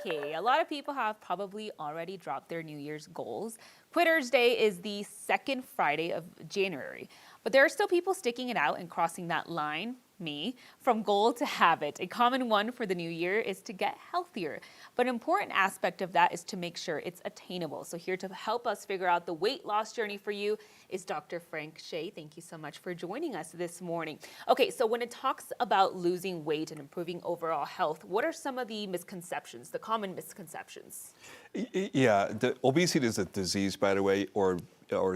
Okay, a lot of people have probably already dropped their New Year's goals. Quitter's Day is the second Friday of January, but there are still people sticking it out and crossing that line, me, from goal to habit. A common one for the new year is to get healthier, but an important aspect of that is to make sure it's attainable. So here to help us figure out the weight loss journey for you is Dr. Chae. Thank you so much for joining us this morning. Okay, so when it talks about losing weight and improving overall health, what are some of the misconceptions, the common misconceptions? Yeah, the obesity is a disease, by the way, or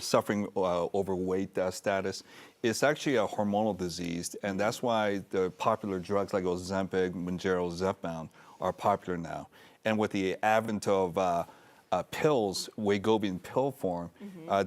suffering overweight status. It's actually a hormonal disease, and that's why the popular drugs like Ozempic, Mounjaro, Zepbound are popular now. And with the advent of pills, Wegovy in pill form,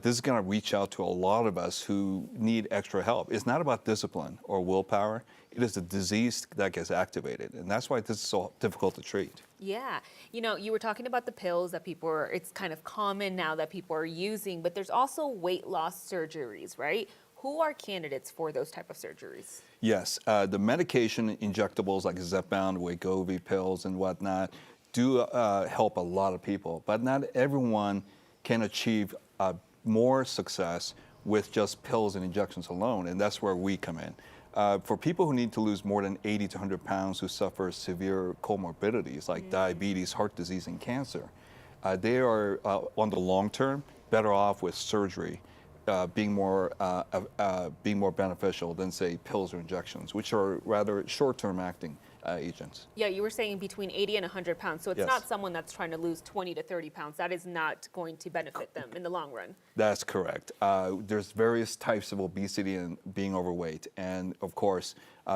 this is going to reach out to a lot of us who need extra help. It's not about discipline or willpower. It is a disease that gets activated, and that's why this is so difficult to treat. Yeah, you were talking about the pills that it's kind of common now that people are using, but there's also weight loss surgeries, right? Who are candidates for those type of surgeries? Yes, the medication injectables like Zepbound, Wegovy pills and whatnot do help a lot of people, but not everyone can achieve more success with just pills and injections alone, and that's where we come in. For people who need to lose more than 80 to 100 pounds who suffer severe comorbidities like diabetes, heart disease, and cancer, they are, on the long term, better off with surgery being more beneficial than, say, pills or injections, which are rather short-term acting agents. Yeah, you were saying between 80 and 100 pounds. So it's Yes. not someone that's trying to lose 20 to 30 pounds. That is not going to benefit them in the long run. That's correct. There's various types of obesity and being overweight. And of course,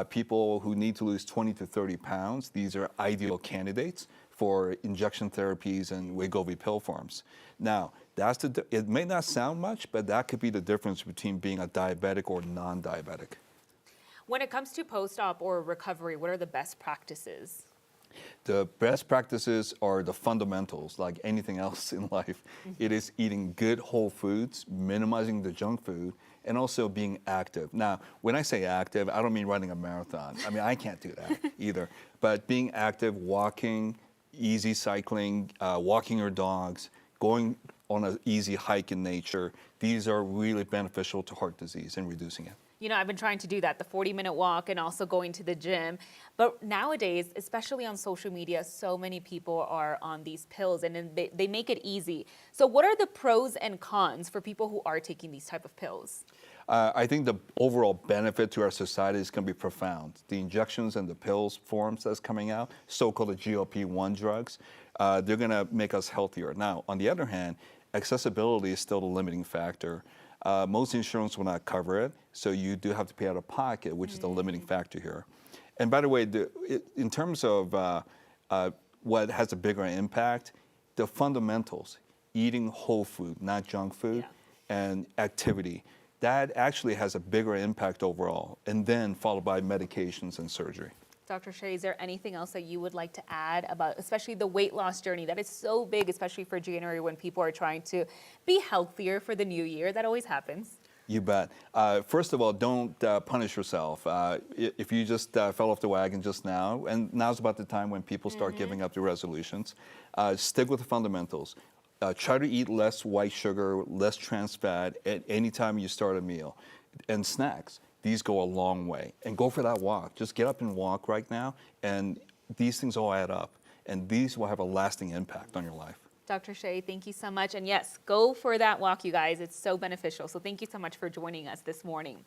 people who need to lose 20 to 30 pounds, these are ideal candidates for injection therapies and Wegovy pill forms. Now, it may not sound much, but that could be the difference between being a diabetic or non-diabetic. When it comes to post-op or recovery, what are the best practices? The best practices are the fundamentals, like anything else in life. It is eating good whole foods, minimizing the junk food, and also being active. Now, when I say active, I don't mean running a marathon. I mean, I can't do that either. But being active, walking, easy cycling, walking your dogs, going on an easy hike in nature, these are really beneficial to heart disease and reducing it. I've been trying to do that, the 40-minute walk and also going to the gym. But nowadays, especially on social media, so many people are on these pills and then they make it easy. So what are the pros and cons for people who are taking these type of pills? I think the overall benefit to our society is going to be profound. The injections and the pills forms that's coming out, so-called GLP-1 drugs, they're going to make us healthier. Now, on the other hand, accessibility is still the limiting factor. Most insurance will not cover it, so you do have to pay out of pocket, which is the limiting factor here. And by the way, in terms of what has a bigger impact, the fundamentals, eating whole food, not junk food, and activity, that actually has a bigger impact overall, and then followed by medications and surgery. Dr. Chae, is there anything else that you would like to add about especially the weight loss journey that is so big, especially for January when people are trying to be healthier for the new year? That always happens. You bet. First of all, don't punish yourself. If you just fell off the wagon just now, and now's about the time when people start giving up their resolutions, stick with the fundamentals. Try to eat less white sugar, less trans fat at any time you start a meal. And snacks. These go a long way. And go for that walk. Just get up and walk right now, and these things all add up. And these will have a lasting impact on your life. Dr. Chae, thank you so much. And yes, go for that walk, you guys. It's so beneficial. So thank you so much for joining us this morning.